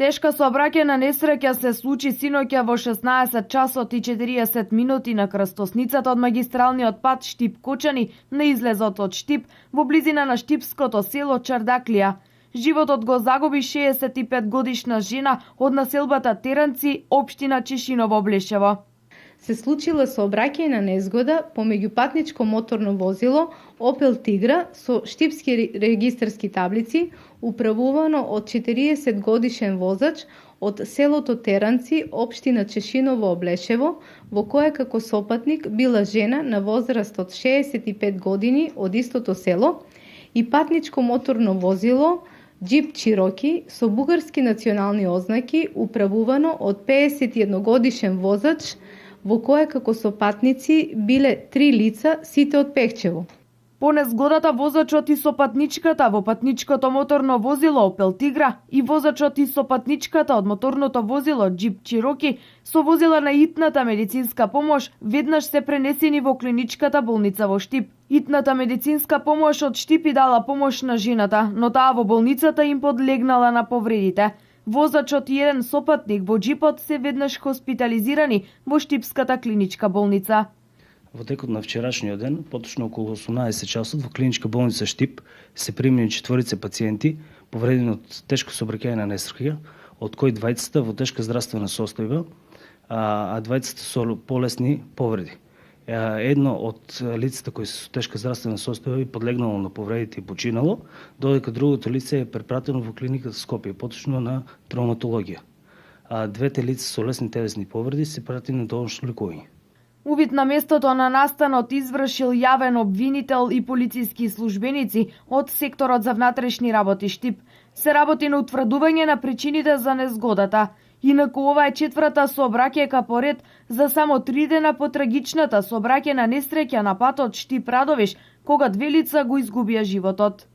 Тешка сообраќајна несреќа се случи синоќа во 16 часот и 40 минути на крстосницата од магистралниот пат Штип-Кочани на излезот од Штип во близина на штипското село Чардаклија. Животот го загуби 65 годишна жена од населбата Теранци, општина Чешиново Блешево. Се случила сообраќајна незгода помеѓу патничко моторно возило Opel Tigra со штипски регистарски таблици, управувано од 40 годишен возач од селото Теранци, општина Чешиново Блешево, во кое како сопатник била жена на возраст од 65 години од истото село, и патничко моторно возило Джип Чироки со бугарски национални ознаки, управувано од 51 годишен возач, во кое како сопатници биле 3 лица, сите од Пехчево. По незгодата возачот и сопатничката во патничкото моторно возило Opel Tigra и возачот и сопатничката од моторното возило Джип Чироки со возила на итната медицинска помош веднаш се пренесени во клиничката болница во Штип. Итната медицинска помош од Штип и дала помош на жената, но таа во болницата им подлегнала на повредите. Возачот и еден сопатник во джипот се веднаш хоспитализирани во Штипската клиничка болница. Во текот на вчерашниот ден, поточно околу 18 часот, во клиничка болница Штип се примени 4 пациенти повредени од тешко сообраќајна несреќа, од кои двајцата во тешка здравствена состојба, а двајцата со полесни повреди. Едно од лицата кои се со тешка здравствена состојба подлегнало на повредите и починало, додека другото лице е препратено во клиниката Скопје, поточно на травматологија. А двете лица со лесни телесни повреди се пратени на домашно лекување. Увид на местото на настанот извршил јавен обвинител и полициски службеници од секторот за внатрешни работи Штип. Се работи на утврдување на причините за незгодата. Инаку ова е четврта сообраќајка поред за само 3 дена по трагичната сообраќајна несреќа на патот Штип-Радовиш, кога 2 лица го изгубија животот.